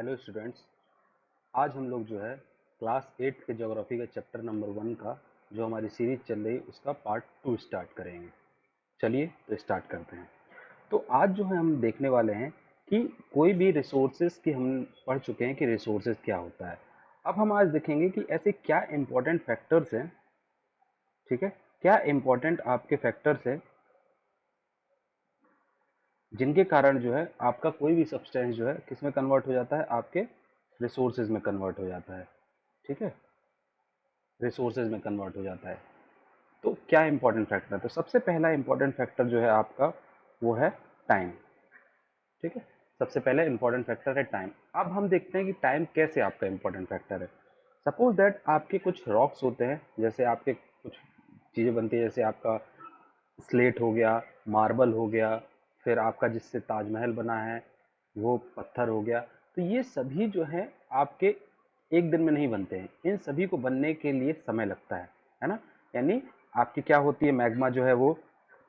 Hello students. आज हम लोग जो है क्लास 8 के ज्योग्राफी का चैप्टर नंबर 1 का जो हमारी सीरीज चल रही है उसका पार्ट 2 स्टार्ट करेंगे। चलिए तो स्टार्ट करते हैं। तो आज जो है हम देखने वाले हैं कि कोई भी रिसोर्सेज की हम पढ़ चुके हैं कि रिसोर्सेज क्या होता है। अब हम आज देखेंगे कि ऐसे क्या इंपॉर्टेंट फैक्टर्स हैं, ठीक है, क्या इंपॉर्टेंट आपके फैक्टर्स हैं जिनके कारण जो है आपका कोई भी सब्सटेंस जो है किस में कन्वर्ट हो जाता है, आपके रिसोर्सेज में कन्वर्ट हो जाता है। ठीक है, रिसोर्सेज में कन्वर्ट हो जाता है। तो क्या इंपॉर्टेंट फैक्टर है? तो सबसे पहला इंपॉर्टेंट फैक्टर जो है आपका वो है टाइम। ठीक है, सबसे पहले इंपॉर्टेंट फैक्टर है टाइम। अब हम देखते हैं कि टाइम कैसे आपका इंपॉर्टेंट फैक्टर है। सपोज दैट आपके कुछ रॉक्स होते हैं, जैसे आपके कुछ चीज़ें बनती है, जैसे आपका स्लेट हो गया, मार्बल हो गया, फिर आपका जिससे ताजमहल बना है वो पत्थर हो गया। तो ये सभी जो है आपके एक दिन में नहीं बनते हैं, इन सभी को बनने के लिए समय लगता है ना। यानी आपकी क्या होती है, मैग्मा जो है वो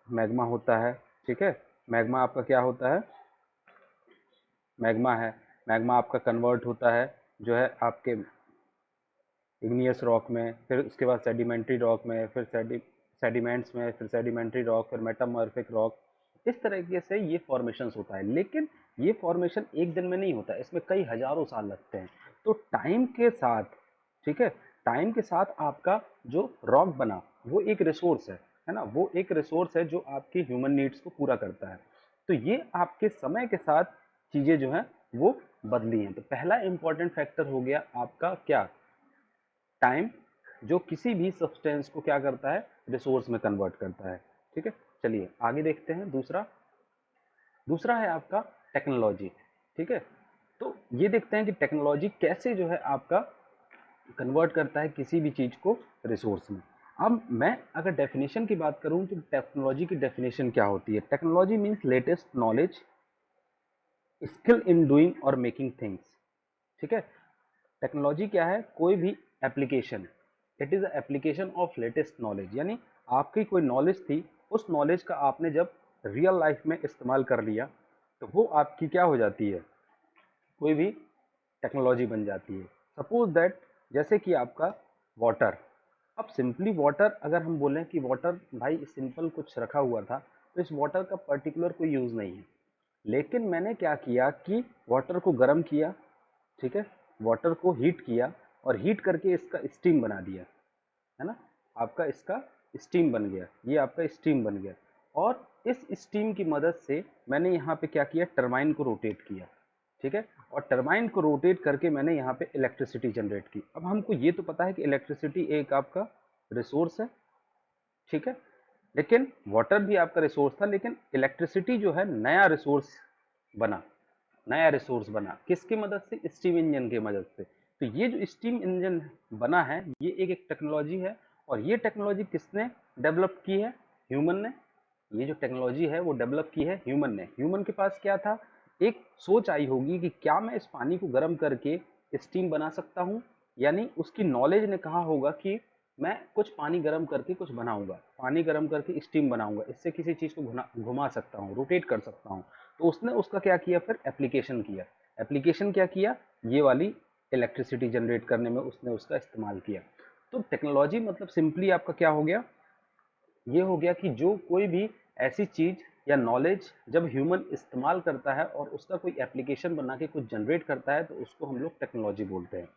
मैग्मा होता है। ठीक है, मैग्मा आपका क्या होता है, मैग्मा है। मैग्मा आपका कन्वर्ट होता है जो है आपके इग्नियस रॉक में, फिर उसके बाद सेडिमेंट्री रॉक में, फिर सेडिमेंट्स में, फिर सेडिमेंट्री रॉक, फिर मेटामॉर्फिक रॉक। इस तरीके से ये फॉर्मेशंस होता है, लेकिन ये फॉर्मेशन एक दिन में नहीं होता, इसमें कई हजारों साल लगते हैं। तो टाइम के साथ, ठीक है, टाइम के साथ आपका जो रॉक बना वो एक रिसोर्स है ना, वो एक रिसोर्स है जो आपकी ह्यूमन नीड्स को पूरा करता है। तो ये आपके समय के साथ चीजें जो हैं वो बदली हैं। तो पहला इंपॉर्टेंट फैक्टर हो गया आपका क्या, टाइम, जो किसी भी सब्सटेंस को क्या करता है, रिसोर्स में कन्वर्ट करता है। ठीक है, चलिए आगे देखते हैं। दूसरा दूसरा है आपका टेक्नोलॉजी। ठीक है, तो ये देखते हैं कि टेक्नोलॉजी कैसे जो है आपका कन्वर्ट करता है किसी भी चीज को रिसोर्स में। अब मैं अगर डेफिनेशन की बात करूं तो टेक्नोलॉजी की डेफिनेशन क्या होती है? Technology means latest knowledge, skill in doing और मेकिंग थिंग्स। ठीक है, टेक्नोलॉजी क्या है, कोई भी application, it is application of latest knowledge. यानी आपकी कोई नॉलेज थी, उस नॉलेज का आपने जब रियल लाइफ में इस्तेमाल कर लिया तो वो आपकी क्या हो जाती है, कोई भी टेक्नोलॉजी बन जाती है। सपोज दैट जैसे कि आपका वाटर। अब सिंपली वाटर अगर हम बोलें कि वाटर भाई सिंपल कुछ रखा हुआ था, तो इस वाटर का पर्टिकुलर कोई यूज़ नहीं है। लेकिन मैंने क्या किया कि वाटर को गर्म किया, ठीक है, वाटर को हीट किया और हीट करके इसका स्टीम बना दिया, है ना, आपका इसका स्टीम बन गया, ये आपका स्टीम बन गया। और इस स्टीम की मदद से मैंने यहाँ पे क्या किया, टरबाइन को रोटेट किया। ठीक है, और टरबाइन को रोटेट करके मैंने यहाँ पे इलेक्ट्रिसिटी जनरेट की। अब हमको ये तो पता है कि इलेक्ट्रिसिटी एक आपका रिसोर्स है, ठीक है, लेकिन वाटर भी आपका रिसोर्स था, लेकिन इलेक्ट्रिसिटी जो है नया रिसोर्स बना, नया रिसोर्स बना किसकी मदद से, स्टीम इंजन की मदद से। तो ये जो स्टीम इंजन बना है ये एक टेक्नोलॉजी है। और ये टेक्नोलॉजी किसने डेवलप की है, ह्यूमन ने। ये जो टेक्नोलॉजी है वो डेवलप की है ह्यूमन ने। ह्यूमन के पास क्या था, एक सोच आई होगी कि क्या मैं इस पानी को गर्म करके स्टीम बना सकता हूँ। यानी उसकी नॉलेज ने कहा होगा कि मैं कुछ पानी गर्म करके कुछ बनाऊंगा, पानी गर्म करके स्टीम बनाऊंगा, इससे किसी चीज़ को घुमा सकता हूँ, रोटेट कर सकता हूँ। तो उसने उसका क्या किया, फिर एप्लीकेशन किया। एप्लीकेशन क्या किया, ये वाली इलेक्ट्रिसिटी जनरेट करने में उसने उसका इस्तेमाल किया। तो टेक्नोलॉजी मतलब सिंपली आपका क्या हो गया, ये हो गया कि जो कोई भी ऐसी चीज या नॉलेज जब ह्यूमन इस्तेमाल करता है और उसका कोई एप्लीकेशन बना के कुछ जनरेट करता है तो उसको हम लोग टेक्नोलॉजी बोलते हैं।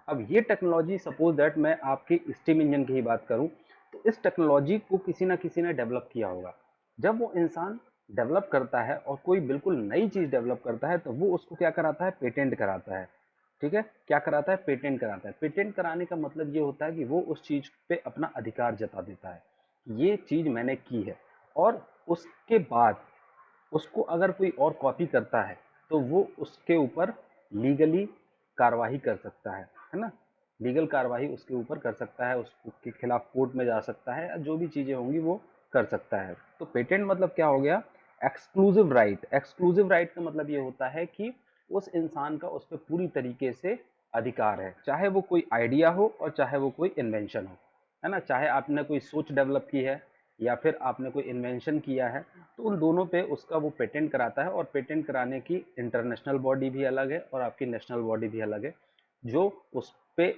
अब ये टेक्नोलॉजी, सपोज दैट मैं आपकी स्टीम इंजन की ही बात करूं, तो इस टेक्नोलॉजी को किसी ना किसी ने डेवलप किया होगा। जब वो इंसान डेवलप करता है और कोई बिल्कुल नई चीज डेवलप करता है तो वो उसको क्या कराता है, पेटेंट कराता है। ठीक है, क्या कराता है, पेटेंट कराता है। पेटेंट कराने का मतलब ये होता है कि वो उस चीज पे अपना अधिकार जता देता है, ये चीज मैंने की है। और उसके बाद उसको अगर कोई और कॉपी करता है तो वो उसके ऊपर लीगली कार्रवाई कर सकता है ना, लीगल कार्रवाई उसके ऊपर कर सकता है, उसके खिलाफ कोर्ट में जा सकता है, जो भी चीजें होंगी वो कर सकता है। तो पेटेंट मतलब क्या हो गया, एक्सक्लूसिव राइट। एक्सक्लूसिव राइट का मतलब ये होता है कि उस इंसान का उस पर पूरी तरीके से अधिकार है, चाहे वो कोई आइडिया हो और चाहे वो कोई इन्वेंशन हो, है ना, चाहे आपने कोई सोच डेवलप की है या फिर आपने कोई इन्वेंशन किया है, तो उन दोनों पे उसका वो पेटेंट कराता है, और पेटेंट कराने की इंटरनेशनल बॉडी भी अलग है और आपकी नेशनल बॉडी भी अलग है, जो उस पे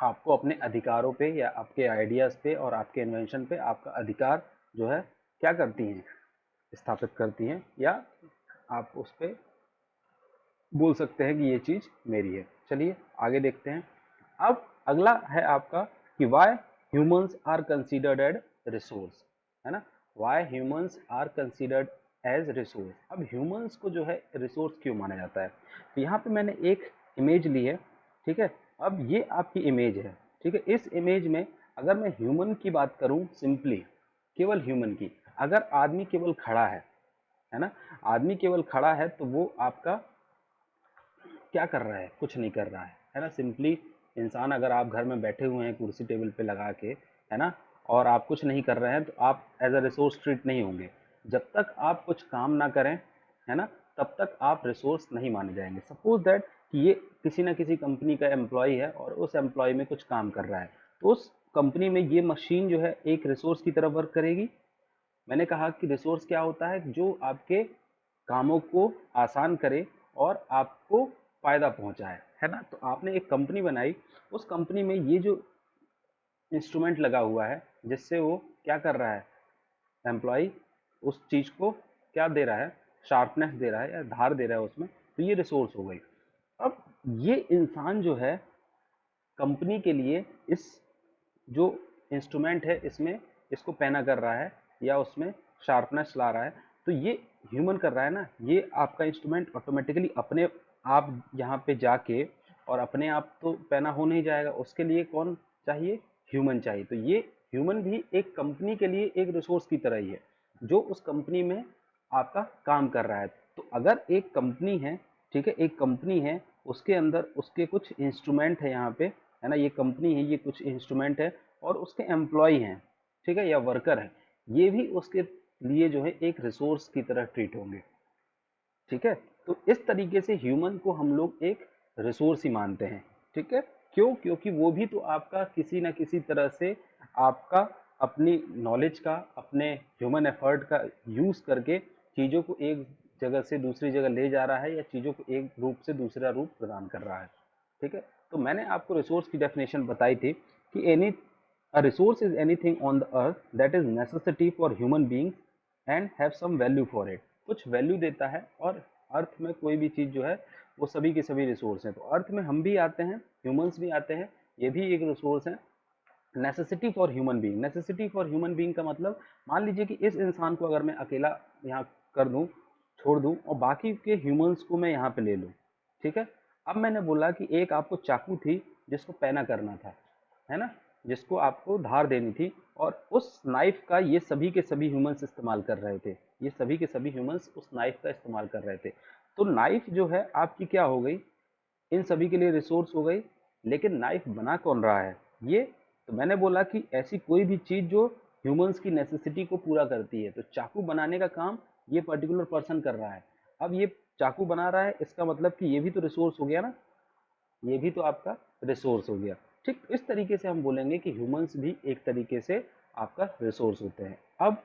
आपको अपने अधिकारों पे या आपके आइडियाज़ पे और आपके इन्वेंशन पे आपका अधिकार जो है क्या करती हैं, स्थापित करती हैं, या आप उस पे बोल सकते हैं कि ये चीज़ मेरी है। चलिए आगे देखते हैं। अब अगला है आपका कि why humans are considered as resource, है ना, why humans are considered as resource. अब ह्यूमंस को जो है रिसोर्स क्यों माना जाता है, तो यहाँ पे मैंने एक इमेज ली है, ठीक है। अब ये आपकी इमेज है, ठीक है। इस इमेज में अगर मैं ह्यूमन की बात करूँ, सिंपली केवल ह्यूमन की, अगर आदमी केवल खड़ा है ना, आदमी केवल खड़ा है, तो वो आपका क्या कर रहा है, कुछ नहीं कर रहा है ना। सिंपली इंसान, अगर आप घर में बैठे हुए हैं कुर्सी टेबल पे लगा के, है ना, और आप कुछ नहीं कर रहे हैं, तो आप एज अ रिसोर्स ट्रीट नहीं होंगे। जब तक आप कुछ काम ना करें, है ना, तब तक आप रिसोर्स नहीं माने जाएंगे। सपोज दैट कि ये किसी ना किसी कंपनी का एम्प्लॉय है और उस एम्प्लॉय में कुछ काम कर रहा है, तो उस कंपनी में ये मशीन जो है एक रिसोर्स की तरह वर्क करेगी। मैंने कहा कि रिसोर्स क्या होता है, जो आपके कामों को आसान करे और आपको फायदा पहुंचाए, है ना। तो आपने एक कंपनी बनाई, उस कंपनी में ये जो इंस्ट्रूमेंट लगा हुआ है, जिससे वो क्या कर रहा है, एम्प्लॉय उस चीज को क्या दे रहा है, शार्पनेस दे रहा है या धार दे रहा है उसमें, तो ये रिसोर्स हो गई। अब ये इंसान जो है कंपनी के लिए इस जो इंस्ट्रूमेंट है इसमें इसको पैना कर रहा है या उसमें शार्पनेस ला रहा है, तो ये ह्यूमन कर रहा है ना। ये आपका इंस्ट्रूमेंट ऑटोमेटिकली अपने आप यहाँ पे जाके और अपने आप तो पैना हो नहीं जाएगा, उसके लिए कौन चाहिए, ह्यूमन चाहिए। तो ये ह्यूमन भी एक कंपनी के लिए एक रिसोर्स की तरह ही है, जो उस कंपनी में आपका काम कर रहा है। तो अगर एक कंपनी है, ठीक है, एक कंपनी है, उसके अंदर उसके कुछ इंस्ट्रूमेंट है यहाँ पे, है ना, ये कंपनी है, ये कुछ इंस्ट्रूमेंट है और उसके एम्प्लॉय हैं, ठीक है, या वर्कर है, ये भी उसके लिए जो है एक रिसोर्स की तरह ट्रीट होंगे, ठीक है। तो इस तरीके से ह्यूमन को हम लोग एक रिसोर्स ही मानते हैं, ठीक है। क्यों, क्योंकि वो भी तो आपका किसी ना किसी तरह से आपका अपनी नॉलेज का, अपने ह्यूमन एफर्ट का यूज करके चीज़ों को एक जगह से दूसरी जगह ले जा रहा है या चीज़ों को एक रूप से दूसरा रूप प्रदान कर रहा है, ठीक है। तो मैंने आपको रिसोर्स की डेफिनेशन बताई थी कि any a resource is anything on the earth that is necessity for human beings and have some value for it. कुछ वैल्यू देता है, और अर्थ में कोई भी चीज़ जो है वो सभी के सभी रिसोर्स हैं। तो अर्थ में हम भी आते हैं, ह्यूमंस भी आते हैं, ये भी एक रिसोर्स है। Necessity for human being, necessity for human being का मतलब, मान लीजिए कि इस इंसान को अगर मैं अकेला यहाँ कर दूँ, छोड़ दूँ, और बाकी के ह्यूमंस को मैं यहाँ पे ले लूँ, ठीक है। अब मैंने बोला कि एक आपको चाकू थी जिसको पैना करना था, है ना, जिसको आपको धार देनी थी, और उस नाइफ का ये सभी के सभी ह्यूमंस इस्तेमाल कर रहे थे, ये सभी के सभी ह्यूमंस उस नाइफ का इस्तेमाल कर रहे थे। तो नाइफ जो है आपकी क्या हो गई, इन सभी के लिए रिसोर्स हो गई। लेकिन नाइफ बना कौन रहा है, ये, तो मैंने बोला कि ऐसी कोई भी चीज़ जो ह्यूमंस की नेसेसिटी को पूरा करती है, तो चाकू बनाने का काम ये पर्टिकुलर पर्सन कर रहा है। अब ये चाकू बना रहा है, इसका मतलब कि ये भी तो रिसोर्स हो गया ना, ये भी तो आपका रिसोर्स हो गया। ठीक इस तरीके से हम बोलेंगे कि ह्यूमंस भी एक तरीके से आपका रिसोर्स होते हैं। अब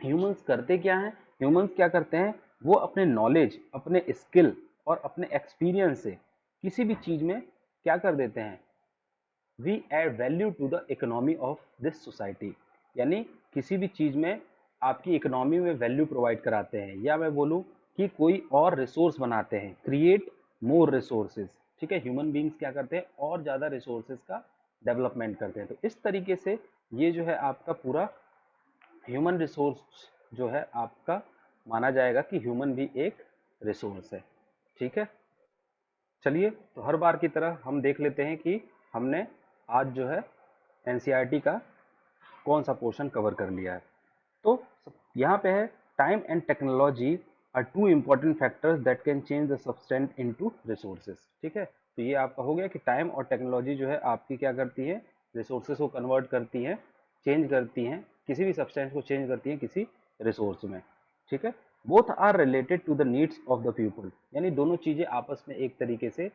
ह्यूमंस करते क्या हैं, ह्यूमंस क्या करते हैं, वो अपने नॉलेज, अपने स्किल और अपने एक्सपीरियंस से किसी भी चीज़ में क्या कर देते हैं, we add value to the economy of this society. यानी किसी भी चीज़ में आपकी इकोनॉमी में वैल्यू प्रोवाइड कराते हैं, या मैं बोलूँ कि कोई और रिसोर्स बनाते हैं, क्रिएट मोर रिसोर्सेज, ठीक है। ह्यूमन बींग्स क्या करते हैं, और ज़्यादा रिसोर्सेज का डेवलपमेंट करते हैं। तो इस तरीके से ये जो है आपका पूरा ह्यूमन रिसोर्स जो है आपका माना जाएगा कि ह्यूमन भी एक रिसोर्स है, ठीक है। चलिए, तो हर बार की तरह हम देख लेते हैं कि हमने आज जो है एनसीईआरटी का कौन सा पोर्शन कवर कर लिया है। तो यहाँ पे है, time and technology are two important factors that can change the substance into resources, ठीक है। तो ये आपका हो गया कि टाइम और टेक्नोलॉजी जो है आपकी क्या करती है, रिसोर्सेज को कन्वर्ट करती हैं, चेंज करती हैं, किसी भी सब्सटेंस को चेंज करती हैं किसी रिसोर्स में, ठीक है। Both are related to the needs of the people, यानी दोनों चीज़ें आपस में एक तरीके से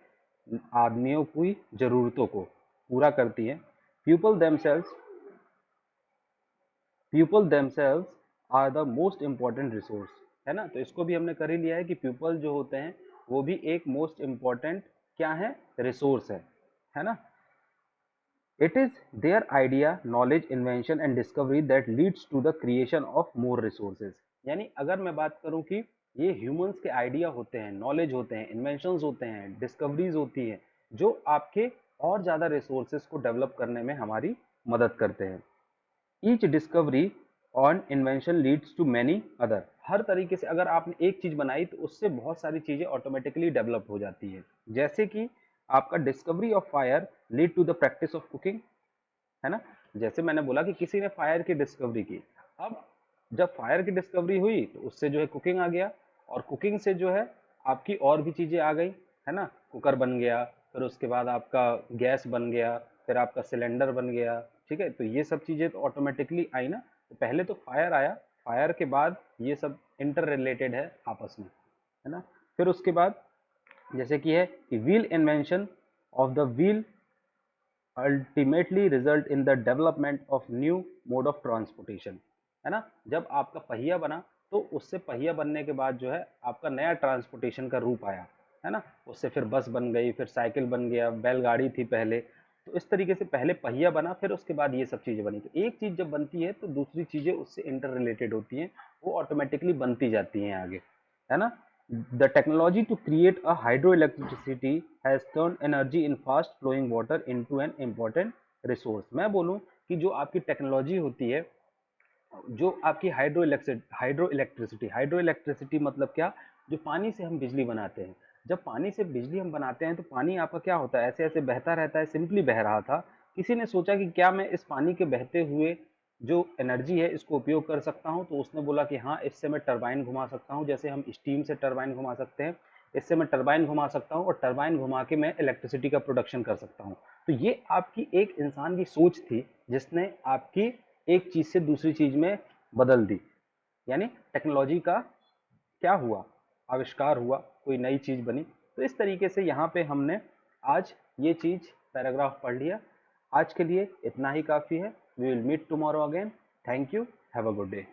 आदमियों की ज़रूरतों को पूरा करती हैं। People themselves people themselves are the most important resource, है ना। तो इसको भी हमने कर ही लिया है कि पीपल जो होते हैं वो भी एक मोस्ट इम्पॉर्टेंट क्या है, रिसोर्स है ना। It is their idea, knowledge, invention and discovery that leads to the creation of more resources. यानी अगर मैं बात करूं कि ये ह्यूमंस के आइडिया होते हैं, नॉलेज होते हैं, इन्वेंशंस होते हैं, डिस्कवरीज होती हैं, जो आपके और ज़्यादा रिसोर्सेज को डेवलप करने में हमारी मदद करते हैं। Each discovery on invention leads to many other. हर तरीके से अगर आपने एक चीज़ बनाई तो उससे बहुत सारी चीज़ें ऑटोमेटिकली डेवलप हो जाती है। जैसे कि आपका discovery of fire lead to the practice of cooking, है ना। जैसे मैंने बोला कि किसी ने फायर की डिस्कवरी की, अब जब फायर की डिस्कवरी हुई तो उससे जो है कुकिंग आ गया, और कुकिंग से जो है आपकी और भी चीज़ें आ गई, है ना। कुकर बन गया, फिर उसके बाद आपका गैस बन गया, फिर आपका सिलेंडर बन गया, ठीक है। तो ये सब चीज़ें तो ऑटोमेटिकली आई ना। तो पहले तो फायर आया, फायर के बाद ये सब इंटर रिलेटेड है आपस में, है ना। फिर उसके बाद जैसे कि है कि wheel invention of the wheel ultimately result in the development of new mode of transportation, है ना। जब आपका पहिया बना तो उससे पहिया बनने के बाद जो है आपका नया ट्रांसपोर्टेशन का रूप आया, है ना। उससे फिर बस बन गई, फिर साइकिल बन गया, बैलगाड़ी थी पहले। तो इस तरीके से पहले पहिया बना, फिर उसके बाद ये सब चीज़ें बनी। तो एक चीज़ जब बनती है तो दूसरी चीज़ें उससे इंटर रिलेटेड होती हैं, वो ऑटोमेटिकली बनती जाती हैं आगे, है ना। The technology to create a hydroelectricity has turned energy in fast flowing water into an important resource। मैं बोलूं कि जो आपकी टेक्नोलॉजी होती है, जो आपकी हाइड्रो इलेक्ट्रिसिटी मतलब क्या, जो पानी से हम बिजली बनाते हैं। जब पानी से बिजली हम बनाते हैं तो पानी आपका क्या होता है, ऐसे ऐसे बहता रहता है, सिंपली बह रहा था। किसी ने सोचा कि क्या मैं इस पानी के बहते हुए जो एनर्जी है इसको उपयोग कर सकता हूं, तो उसने बोला कि हाँ, इससे मैं टरबाइन घुमा सकता हूं। जैसे हम स्टीम से टरबाइन घुमा सकते हैं, इससे मैं टरबाइन घुमा सकता हूं, और टरबाइन घुमा के मैं इलेक्ट्रिसिटी का प्रोडक्शन कर सकता हूं। तो ये आपकी एक इंसान की सोच थी जिसने आपकी एक चीज से दूसरी चीज में बदल दी। यानी टेक्नोलॉजी का क्या हुआ, आविष्कार हुआ, कोई नई चीज बनी। तो इस तरीके से यहाँ पे हमने आज ये चीज पैराग्राफ पढ़ लिया। आज के लिए इतना ही काफी है। We will meet tomorrow again. Thank you, have a good day.